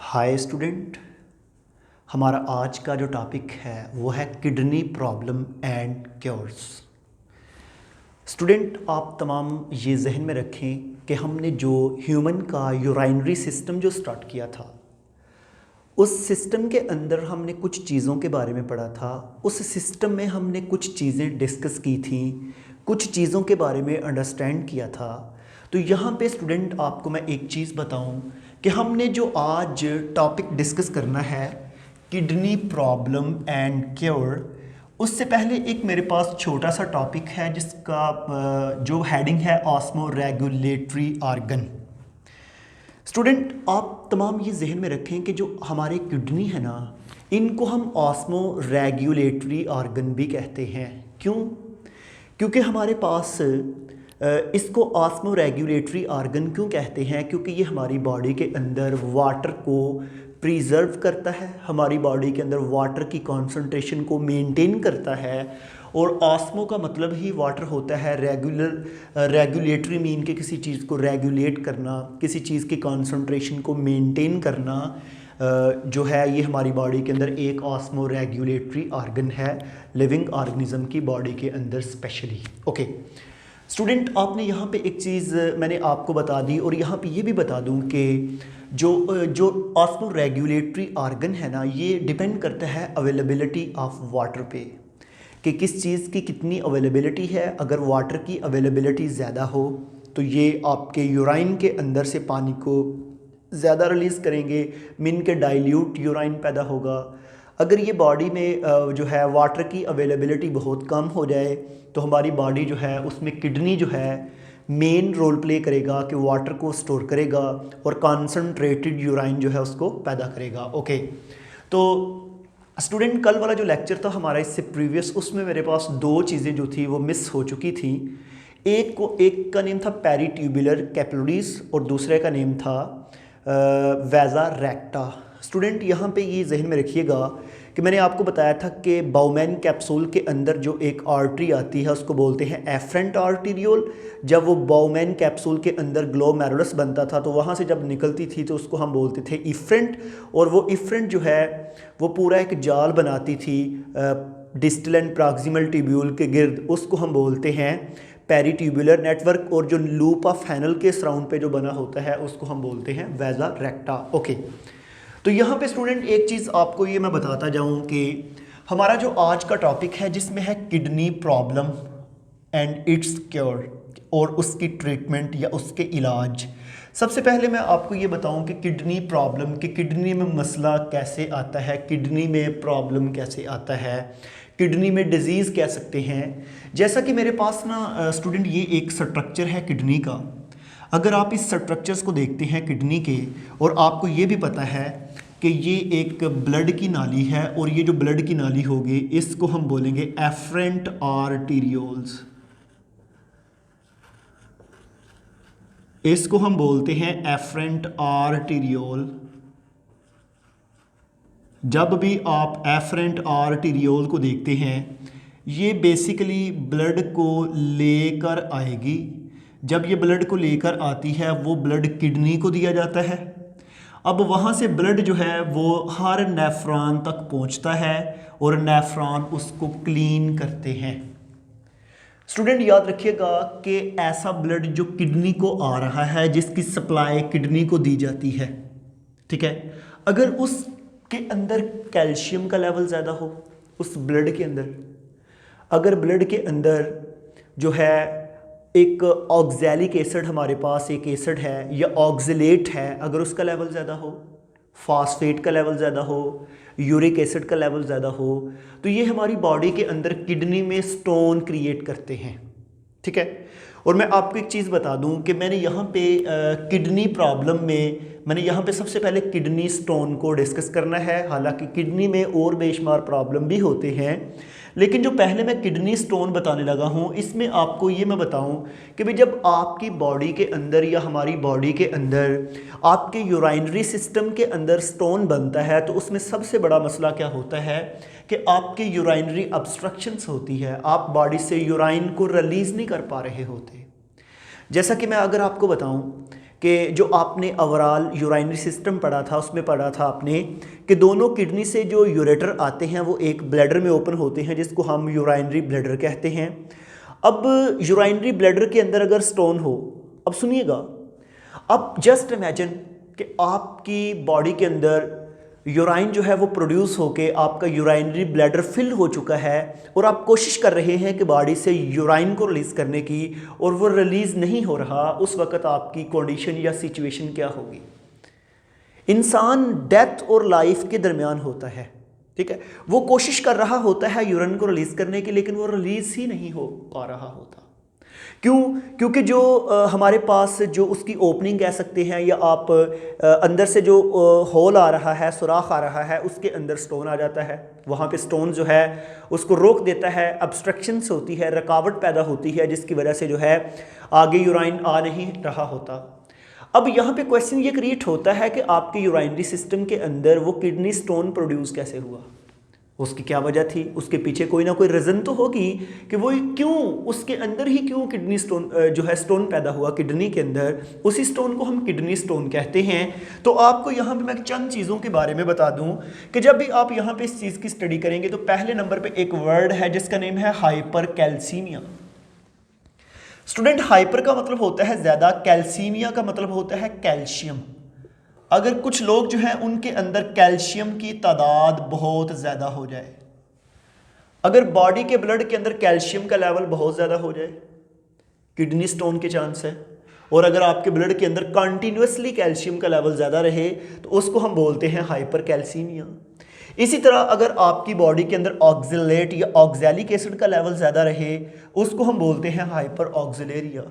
Hi student. हमारा आज का जो टॉपिक है वो है kidney problem and cures. Student, आप तमाम ये जहन में रखें कि हमने जो ह्यूमन का यूराइनरी सिस्टम जो स्टार्ट किया था, उस सिस्टम के अंदर हमने कुछ चीज़ों के बारे में पढ़ा था। उस सिस्टम में हमने कुछ चीज़ें डिस्कस की थी, कुछ चीज़ों के बारे में अंडरस्टैंड किया था। तो यहाँ पे स्टूडेंट आपको मैं एक चीज़ बताऊँ कि हमने जो आज टॉपिक डिस्कस करना है किडनी प्रॉब्लम एंड क्योर, उससे पहले एक मेरे पास छोटा सा टॉपिक है जिसका जो हेडिंग है ऑस्मो रेगुलेटरी ऑर्गन। स्टूडेंट, आप तमाम ये जहन में रखें कि जो हमारे किडनी है ना, इनको हम ऑस्मो रेगुलेटरी ऑर्गन भी कहते हैं। क्यों? क्योंकि हमारे पास इसको ऑस्मो रेगुलेटरी ऑर्गन क्यों कहते हैं? क्योंकि ये हमारी बॉडी के अंदर वाटर को प्रिजर्व करता है, हमारी बॉडी के अंदर वाटर की कॉन्सेंट्रेशन को मेंटेन करता है। और ऑस्मो का मतलब ही वाटर होता है। रेगुलेटरी मीन के किसी चीज़ को रेगुलेट करना, किसी चीज़ की कॉन्सेंट्रेशन को मेंटेन करना जो है, ये हमारी बॉडी के अंदर एक ऑस्मो रेगुलेटरी ऑर्गन है, लिविंग ऑर्गेनिज्म की बॉडी के अंदर स्पेशली। ओके स्टूडेंट, आपने यहाँ पे एक चीज़ मैंने आपको बता दी और यहाँ पे ये भी बता दूँ कि जो ऑस्मो रेगुलेटरी ऑर्गन है ना, ये डिपेंड करता है अवेलेबिलिटी ऑफ वाटर पे, कि किस चीज़ की कितनी अवेलेबिलिटी है। अगर वाटर की अवेलेबिलिटी ज़्यादा हो तो ये आपके यूराइन के अंदर से पानी को ज़्यादा रिलीज़ करेंगे, मीन के डाइल्यूट यूराइन पैदा होगा। अगर ये बॉडी में जो है वाटर की अवेलेबिलिटी बहुत कम हो जाए तो हमारी बॉडी जो है उसमें किडनी जो है मेन रोल प्ले करेगा कि वाटर को स्टोर करेगा और कॉन्सनट्रेटेड यूराइन जो है उसको पैदा करेगा। ओके, तो स्टूडेंट, कल वाला जो लेक्चर था हमारा इससे प्रीवियस, उसमें मेरे पास दो चीज़ें जो थी वो मिस हो चुकी थी। एक का नेम था पेरिट्यूबुलर कैपिलरीज और दूसरे का नेम था वैजा रेक्टा। स्टूडेंट, यहाँ पे ये जहन में रखिएगा कि मैंने आपको बताया था कि बाउमैन कैप्सूल के अंदर जो एक आर्टरी आती है उसको बोलते हैं एफरेंट आर्टीरियोल। जब वो बाउमैन कैप्सूल के अंदर ग्लोमेरुलस बनता था तो वहाँ से जब निकलती थी तो उसको हम बोलते थे इफ्रेंट। और वो इफ्रेंट जो है वो पूरा एक जाल बनाती थी डिस्टल एंड प्रॉक्सिमल ट्यूब्यूल के गिर्द, उसको हम बोलते हैं पेरिट्यूबुलर नेटवर्क। और जो लूप ऑफ फैनल के सराउंड पे जो बना होता है उसको हम बोलते हैं वैजा रेक्टा। ओके, तो यहाँ पे स्टूडेंट एक चीज़ आपको ये मैं बताता जाऊँ कि हमारा जो आज का टॉपिक है जिसमें है kidney problem and it's cure, और उसकी ट्रीटमेंट या उसके इलाज। सबसे पहले मैं आपको ये बताऊं कि किडनी प्रॉब्लम, कि किडनी में मसला कैसे आता है, किडनी में प्रॉब्लम कैसे आता है, किडनी में डिजीज़ कह सकते हैं। जैसा कि मेरे पास ना स्टूडेंट ये एक स्ट्रक्चर है किडनी का। अगर आप इस स्ट्रक्चर्स को देखते हैं किडनी के, और आपको ये भी पता है कि ये एक ब्लड की नाली है, और ये जो ब्लड की नाली होगी इसको हम बोलेंगे एफरेंट आर्टीरियोल्स, इसको हम बोलते हैं एफरेंट आर्टीरियोल। जब भी आप एफरेंट आर्टीरियोल को देखते हैं, ये बेसिकली ब्लड को लेकर आएगी। जब ये ब्लड को लेकर आती है वो ब्लड किडनी को दिया जाता है। अब वहाँ से ब्लड जो है वो हर नेफ्रॉन तक पहुँचता है और नेफ्रॉन उसको क्लीन करते हैं। स्टूडेंट, याद रखिएगा कि ऐसा ब्लड जो किडनी को आ रहा है, जिसकी सप्लाई किडनी को दी जाती है, ठीक है, अगर उसके अंदर कैल्शियम का लेवल ज़्यादा हो उस ब्लड के अंदर, अगर ब्लड के अंदर जो है एक ऑक्जेलिक एसिड, हमारे पास एक एसिड है या ऑक्जेलेट है, अगर उसका लेवल ज़्यादा हो, फास्फेट का लेवल ज़्यादा हो, यूरिक एसिड का लेवल ज़्यादा हो, तो ये हमारी बॉडी के अंदर किडनी में स्टोन क्रिएट करते हैं। ठीक है, और मैं आपको एक चीज़ बता दूं कि मैंने यहाँ पे किडनी प्रॉब्लम में मैंने यहाँ पे सबसे पहले किडनी स्टोन को डिस्कस करना है। हालांकि किडनी में और बेशुमार प्रॉब्लम भी होते हैं, लेकिन जो पहले मैं किडनी स्टोन बताने लगा हूँ इसमें आपको ये मैं बताऊँ कि भाई जब आपकी बॉडी के अंदर या हमारी बॉडी के अंदर आपके यूराइनरी सिस्टम के अंदर स्टोन बनता है तो उसमें सबसे बड़ा मसला क्या होता है कि आपके यूराइनरी ऑब्स्ट्रक्शंस होती है, आप बॉडी से यूराइन को रिलीज़ नहीं कर पा रहे होते। जैसा कि मैं अगर आपको बताऊं कि जो आपने ओवरऑल यूराइनरी सिस्टम पढ़ा था उसमें पढ़ा था आपने कि दोनों किडनी से जो यूरेटर आते हैं वो एक ब्लैडर में ओपन होते हैं जिसको हम यूराइनरी ब्लैडर कहते हैं। अब यूराइनरी ब्लैडर के अंदर अगर स्टोन हो, अब सुनिएगा, अब जस्ट इमेजिन कि आपकी बॉडी के अंदर यूराइन जो है वो प्रोड्यूस होके आपका यूराइनरी ब्लैडर फिल हो चुका है और आप कोशिश कर रहे हैं कि बॉडी से यूराइन को रिलीज़ करने की और वो रिलीज़ नहीं हो रहा, उस वक़्त आपकी कंडीशन या सिचुएशन क्या होगी? इंसान डेथ और लाइफ के दरमियान होता है, ठीक है, वो कोशिश कर रहा होता है यूरिन को रिलीज़ करने की, लेकिन वो रिलीज़ ही नहीं हो पा रहा होता। क्यों? क्योंकि जो हमारे पास जो उसकी ओपनिंग कह सकते हैं या आप अंदर से जो होल आ रहा है, सुराख आ रहा है, उसके अंदर स्टोन आ जाता है। वहाँ पे स्टोन जो है उसको रोक देता है, ऑब्स्ट्रक्शंस होती है, रुकावट पैदा होती है, जिसकी वजह से जो है आगे यूराइन आ नहीं रहा होता। अब यहाँ पे क्वेश्चन ये क्रिएट होता है कि आपके यूराइनरी सिस्टम के अंदर वो किडनी स्टोन प्रोड्यूस कैसे हुआ, उसकी क्या वजह थी? उसके पीछे कोई ना कोई रीज़न तो होगी कि वो क्यों उसके अंदर ही क्यों किडनी स्टोन जो है स्टोन पैदा हुआ किडनी के अंदर, उसी स्टोन को हम किडनी स्टोन कहते हैं। तो आपको यहाँ पे मैं चंद चीज़ों के बारे में बता दूँ कि जब भी आप यहाँ पे इस चीज़ की स्टडी करेंगे तो पहले नंबर पर एक वर्ड है जिसका नेम है हाइपर कैल्सीमिया। स्टूडेंट, हाइपर का मतलब होता है ज़्यादा, कैल्सीमिया का मतलब होता है कैल्शियम। अगर कुछ लोग जो हैं उनके अंदर कैल्शियम की तादाद बहुत ज़्यादा हो जाए, अगर बॉडी के ब्लड के अंदर कैल्शियम का लेवल बहुत ज़्यादा हो जाए, किडनी स्टोन के चांस है। और अगर आपके ब्लड के अंदर कंटिन्यूसली कैल्शियम का लेवल ज़्यादा रहे तो उसको हम बोलते हैं हाइपर कैल्सीमिया। इसी तरह अगर आपकी बॉडी के अंदर ऑक्जेलेट या ऑक्जेलिक एसिड का लेवल ज़्यादा रहे उसको हम बोलते हैं हाइपर ऑक्जेलेरिया।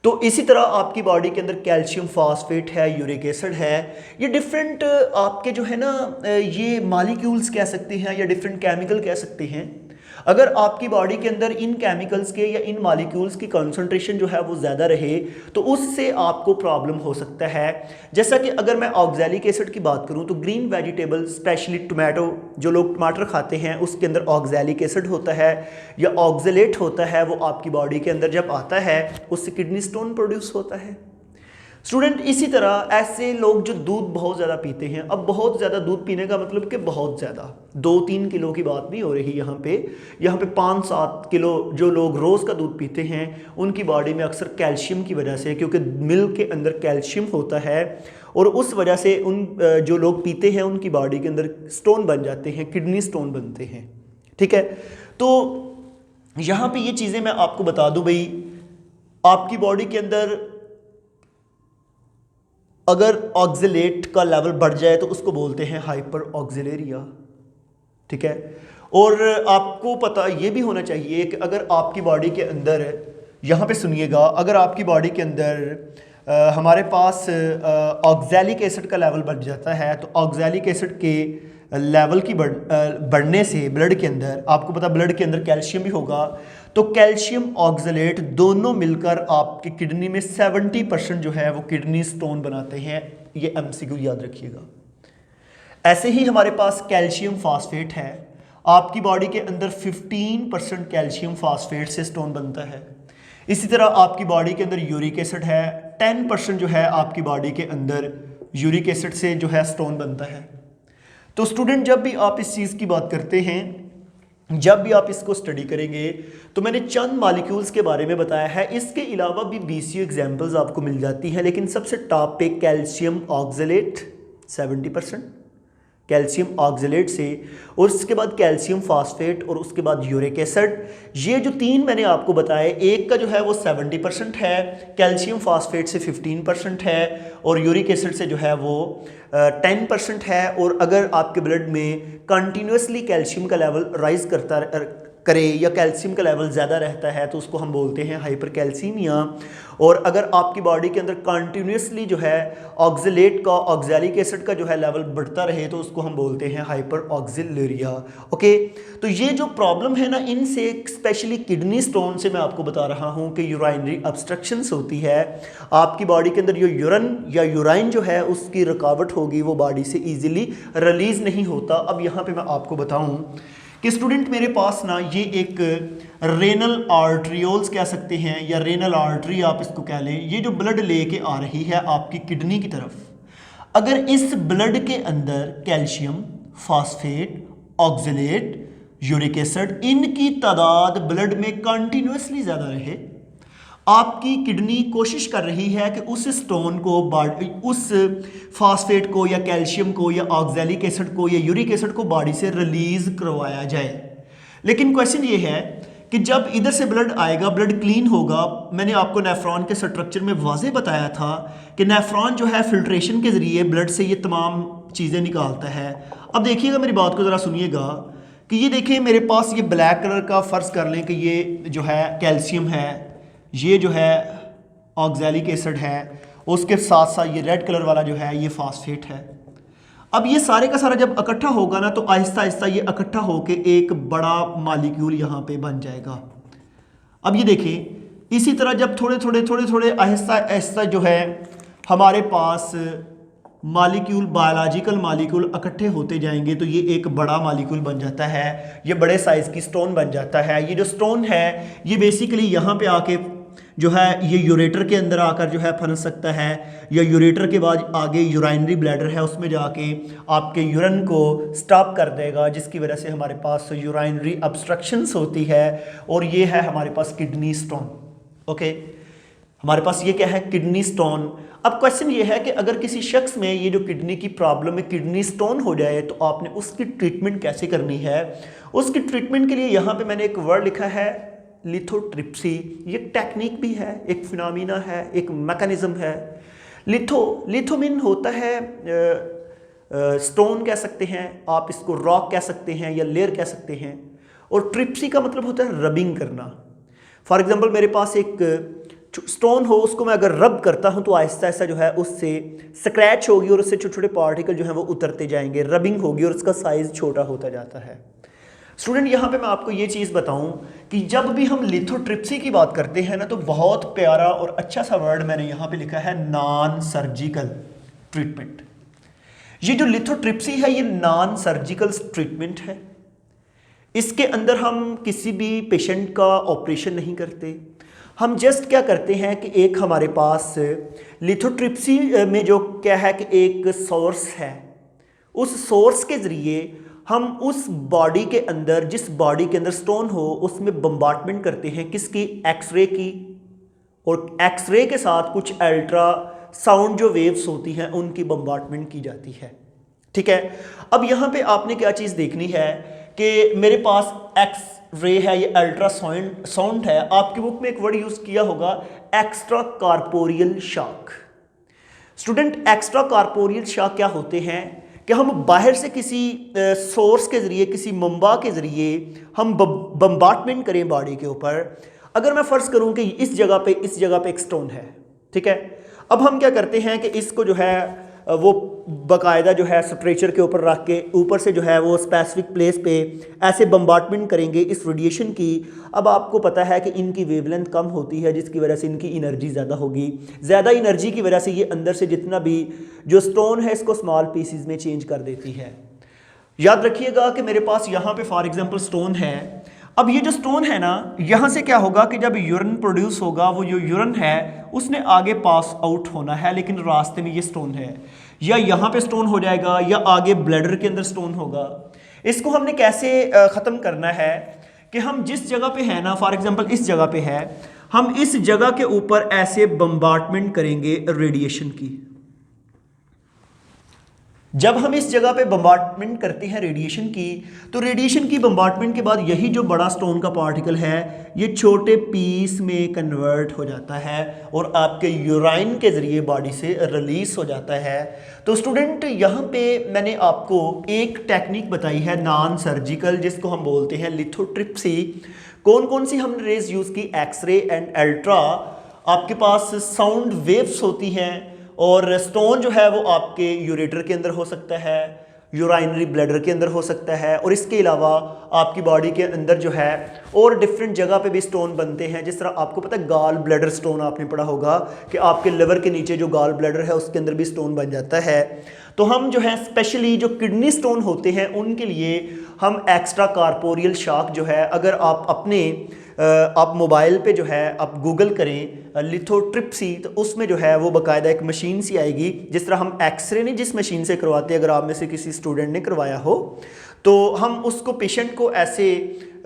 तो इसी तरह आपकी बॉडी के अंदर कैल्शियम फॉस्फेट है, यूरिक एसिड है, ये डिफरेंट आपके जो है ना ये मॉलिक्यूल्स कह सकते हैं या डिफरेंट केमिकल कह सकते हैं। अगर आपकी बॉडी के अंदर इन केमिकल्स के या इन मॉलिक्यूल्स की कंसंट्रेशन जो है वो ज़्यादा रहे तो उससे आपको प्रॉब्लम हो सकता है। जैसा कि अगर मैं ऑक्जेलिक एसिड की बात करूं तो ग्रीन वेजिटेबल स्पेशली टोमेटो, जो लोग टमाटर खाते हैं उसके अंदर ऑक्जेलिक एसिड होता है या ऑक्जेलेट होता है, वो आपकी बॉडी के अंदर जब आता है उससे किडनी स्टोन प्रोड्यूस होता है। स्टूडेंट, इसी तरह ऐसे लोग जो दूध बहुत ज़्यादा पीते हैं, अब बहुत ज़्यादा दूध पीने का मतलब कि बहुत ज़्यादा 2-3 किलो की बात नहीं हो रही यहाँ पे 5-7 किलो जो लोग रोज़ का दूध पीते हैं उनकी बॉडी में अक्सर कैल्शियम की वजह से, क्योंकि मिल्क के अंदर कैल्शियम होता है और उस वजह से उन जो लोग पीते हैं उनकी बॉडी के अंदर स्टोन बन जाते हैं, किडनी स्टोन बनते हैं। ठीक है, तो यहाँ पे ये चीज़ें मैं आपको बता दूँ भाई, आपकी बॉडी के अंदर अगर ऑक्जेलेट का लेवल बढ़ जाए तो उसको बोलते हैं हाइपर ऑक्जेलेरिया। ठीक है, और आपको पता ये भी होना चाहिए कि अगर आपकी बॉडी के अंदर, यहाँ पे सुनिएगा, अगर आपकी बॉडी के अंदर हमारे पास ऑक्जेलिक एसिड का लेवल बढ़ जाता है तो ऑक्जेलिक एसिड के लेवल की बढ़ने से ब्लड के अंदर, आपको पता ब्लड के अंदर कैल्शियम भी होगा, तो कैल्शियम ऑक्जेलेट दोनों मिलकर आपकी किडनी में 70% जो है वो किडनी स्टोन बनाते हैं। ये एमसीक्यू याद रखिएगा। ऐसे ही हमारे पास कैल्शियम फॉस्फेट है, आपकी बॉडी के अंदर 15% कैल्शियम फॉस्फेट से स्टोन बनता है। इसी तरह आपकी बॉडी के अंदर यूरिक एसिड है, 10% जो है आपकी बॉडी के अंदर यूरिक एसिड से जो है स्टोन बनता है। तो स्टूडेंट, जब भी आप इस चीज़ की बात करते हैं, जब भी आप इसको स्टडी करेंगे तो मैंने चंद मॉलिक्यूल्स के बारे में बताया है, इसके अलावा भी BCU एग्जाम्पल्स आपको मिल जाती हैं, लेकिन सबसे टॉप पे कैल्शियम ऑक्जेलेट 70% कैल्शियम ऑक्जेलेट से, और उसके बाद कैल्शियम फॉस्फेट और उसके बाद यूरिक एसिड। ये जो 3 मैंने आपको बताए, एक का जो है वो 70% है, कैल्शियम फॉस्फेट से 15% है और यूरिक एसिड से जो है वो 10% है। और अगर आपके ब्लड में कंटिन्यूसली कैल्शियम का लेवल राइज करता करे या कैल्शियम का लेवल ज़्यादा रहता है तो उसको हम बोलते हैं हाइपर कैल्सीमिया। और अगर आपकी बॉडी के अंदर कंटिन्यूसली जो है ऑक्जेलेट का, ऑक्जेलिक एसिड का जो है लेवल बढ़ता रहे तो उसको हम बोलते हैं हाइपर ऑक्जेलेरिया। ओके, तो ये जो प्रॉब्लम है ना, इनसे स्पेशली किडनी स्टोन से मैं आपको बता रहा हूँ कि यूराइनरी ऑब्स्ट्रक्शंस होती है, आपकी बॉडी के अंदर जो यूरिन या यूराइन जो है उसकी रुकावट होगी, वो बॉडी से ईजिली रिलीज़ नहीं होता। अब यहाँ पर मैं आपको बताऊँ कि स्टूडेंट मेरे पास ना ये एक रेनल आर्ट्रियोल्स कह सकते हैं या रेनल आर्टरी आप इसको कह लें, ये जो ब्लड लेके आ रही है आपकी किडनी की तरफ, अगर इस ब्लड के अंदर calcium, phosphate, oxalate, uric acid इनकी तादाद ब्लड में कंटिन्यूसली ज़्यादा रहे, आपकी किडनी कोशिश कर रही है कि उस स्टोन को, उस फास्फेट को या कैल्शियम को या ऑक्जेलिक एसिड को या यूरिक एसिड को बॉडी से रिलीज करवाया जाए। लेकिन क्वेश्चन ये है कि जब इधर से ब्लड आएगा, ब्लड क्लीन होगा, मैंने आपको नेफ्रॉन के स्ट्रक्चर में वाज़े बताया था कि नेफ्रॉन जो है फिल्ट्रेशन के ज़रिए ब्लड से ये तमाम चीज़ें निकालता है। अब देखिएगा, मेरी बात को ज़रा सुनिएगा कि ये देखें मेरे पास ये ब्लैक कलर का, फ़र्ज़ कर लें कि ये जो है कैल्शियम है, ये जो है ऑक्जेलिक एसिड है, उसके साथ साथ ये रेड कलर वाला जो है ये फास्फेट है। अब ये सारे का सारा जब इकट्ठा होगा ना, तो आहिस्ता आहिस्ता ये इकट्ठा होके एक बड़ा मॉलिक्यूल यहाँ पे बन जाएगा। अब ये देखें, इसी तरह जब थोड़े थोड़े आहिस्ता आहिस्ता जो है हमारे पास मॉलिक्यूल, बायोलॉजिकल मॉलिक्यूल इकट्ठे होते जाएंगे, तो ये एक बड़ा मॉलिक्यूल बन जाता है, ये बड़े साइज़ की स्टोन बन जाता है। ये जो स्टोन है ये बेसिकली यहाँ पे आके जो है ये यूरेटर के अंदर आकर जो है फंस सकता है, या यूरेटर के बाद आगे यूराइनरी ब्लैडर है, उसमें जाके आपके यूरिन को स्टॉप कर देगा, जिसकी वजह से हमारे पास यूराइनरी ऑब्स्ट्रक्शंस होती है, और ये है हमारे पास किडनी स्टोन। ओके, हमारे पास ये क्या है, किडनी स्टोन। अब क्वेश्चन ये है कि अगर किसी शख्स में ये जो किडनी की प्रॉब्लम है, किडनी स्टोन हो जाए, तो आपने उसकी ट्रीटमेंट कैसे करनी है। उसकी ट्रीटमेंट के लिए यहाँ पे मैंने एक वर्ड लिखा है, लिथोट्रिप्सी। ये टेक्निक भी है, एक फिनोमिना है, एक मैकेनिज्म है। लिथो मीन होता है स्टोन कह सकते हैं, आप इसको रॉक कह सकते हैं या लेयर कह सकते हैं, और ट्रिप्सी का मतलब होता है रबिंग करना। फॉर एग्जांपल मेरे पास एक स्टोन हो, उसको मैं अगर रब करता हूं तो आहिस्ता आहिस्ता जो है उससे स्क्रैच होगी और उससे छोटे छोटे पार्टिकल जो है वो उतरते जाएंगे, रबिंग होगी और उसका साइज छोटा होता जाता है। स्टूडेंट यहाँ पे मैं आपको ये चीज़ बताऊं कि जब भी हम लिथोट्रिप्सी की बात करते हैं ना, तो बहुत प्यारा और अच्छा सा वर्ड मैंने यहाँ पे लिखा है, नॉन सर्जिकल ट्रीटमेंट। ये जो लिथोट्रिप्सी है ये नॉन सर्जिकल ट्रीटमेंट है। इसके अंदर हम किसी भी पेशेंट का ऑपरेशन नहीं करते, हम जस्ट क्या करते हैं कि एक हमारे पास लिथोट्रिप्सी में जो क्या है कि एक सोर्स है, उस सोर्स के ज़रिए हम उस बॉडी के अंदर, जिस बॉडी के अंदर स्टोन हो, उसमें बम्बार्टमेंट करते हैं, किसकी, एक्सरे की, और एक्सरे के साथ कुछ अल्ट्रा साउंड जो वेव्स होती हैं उनकी बम्बार्टमेंट की जाती है। ठीक है, अब यहाँ पे आपने क्या चीज़ देखनी है कि मेरे पास एक्स रे है, ये अल्ट्रा साउंड है। आपकी बुक में एक वर्ड यूज़ किया होगा, extra corporeal shock. Student, extra corporeal shock क्या होते हैं कि हम बाहर से किसी सोर्स के ज़रिए, किसी मंबा के ज़रिए हम बम्बार्टमेंट करें बॉडी के ऊपर। अगर मैं फ़र्ज़ करूं कि इस जगह पे एक स्टोन है, ठीक है, अब हम क्या करते हैं कि इसको जो है वो बाकायदा जो है स्ट्रेचर के ऊपर रख के ऊपर से जो है वो स्पेसिफिक प्लेस पे ऐसे बम्बार्टमेंट करेंगे इस रेडिएशन की। अब आपको पता है कि इनकी वेवलेंथ कम होती है, जिसकी वजह से इनकी एनर्जी ज़्यादा होगी। ज़्यादा एनर्जी की वजह से ये अंदर से जितना भी जो स्टोन है इसको स्मॉल पीसीज में चेंज कर देती है। याद रखिएगा कि मेरे पास यहाँ पे फॉर एग्जांपल स्टोन है। अब ये जो स्टोन है ना, यहाँ से क्या होगा कि जब यूरिन प्रोड्यूस होगा, वो जो यूरिन है उसने आगे पास आउट होना है, लेकिन रास्ते में ये स्टोन है, या यहाँ पे स्टोन हो जाएगा या आगे ब्लैडर के अंदर स्टोन होगा। इसको हमने कैसे ख़त्म करना है कि हम जिस जगह पे है ना, फॉर एग्जांपल इस जगह पे है, हम इस जगह के ऊपर ऐसे बम्बार्टमेंट करेंगे रेडिएशन की। जब हम इस जगह पे बम्बार्टमेंट करते हैं रेडिएशन की, तो रेडिएशन की बम्बार्टमेंट के बाद यही जो बड़ा स्टोन का पार्टिकल है ये छोटे पीस में कन्वर्ट हो जाता है और आपके यूराइन के ज़रिए बॉडी से रिलीज हो जाता है। तो स्टूडेंट, यहाँ पे मैंने आपको एक टेक्निक बताई है नॉन सर्जिकल, जिसको हम बोलते हैं लिथोट्रिप्सी। कौन कौन सी हमने रेज यूज़ की, एक्सरे एंड अल्ट्रा। आपके पास साउंड वेव्स होती हैं, और स्टोन जो है वो आपके यूरेटर के अंदर हो सकता है, यूराइनरी ब्लैडर के अंदर हो सकता है, और इसके अलावा आपकी बॉडी के अंदर जो है और डिफरेंट जगह पे भी स्टोन बनते हैं। जिस तरह आपको पता है गॉल ब्लैडर स्टोन आपने पढ़ा होगा कि आपके लिवर के नीचे जो गॉल ब्लैडर है उसके अंदर भी स्टोन बन जाता है। तो हम जो है स्पेशली जो किडनी स्टोन होते हैं उनके लिए हम एक्स्ट्रा कार्पोरियल शॉक जो है, अगर आप अपने आप मोबाइल पे जो है आप गूगल करें लिथोट्रिप्सी, तो उसमें जो है वो बाकायदा एक मशीन सी आएगी, जिस तरह हम एक्सरे नहीं जिस मशीन से करवाते हैं, अगर आप में से किसी स्टूडेंट ने करवाया हो तो हम उसको पेशेंट को ऐसे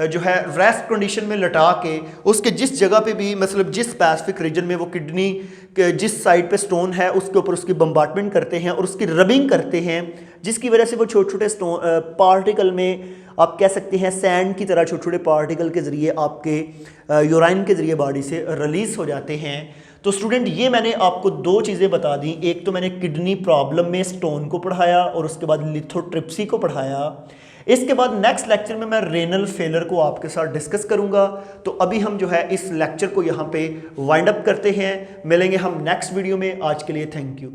जो है रेस्ट कंडीशन में लटा के उसके जिस जगह पे भी मतलब जिस स्पेसिफिक रीजन में वो किडनी के जिस साइड पे स्टोन है उसके ऊपर उसकी बम्बार्टमेंट करते हैं और उसकी रबिंग करते हैं, जिसकी वजह से वो छोटे छोटे स्टोन पार्टिकल में आप कह सकते हैं सैंड की तरह छोटे छोटे पार्टिकल के ज़रिए आपके यूराइन के ज़रिए बॉडी से रिलीज़ हो जाते हैं। तो स्टूडेंट ये मैंने आपको दो चीज़ें बता दी, एक तो मैंने किडनी प्रॉब्लम में स्टोन को पढ़ाया और उसके बाद लिथोट्रिप्सी को पढ़ाया। इसके बाद नेक्स्ट लेक्चर में मैं रेनल फेलर को आपके साथ डिस्कस करूंगा। तो अभी हम जो है इस लेक्चर को यहाँ पे वाइंड अप करते हैं, मिलेंगे हम नेक्स्ट वीडियो में। आज के लिए थैंक यू।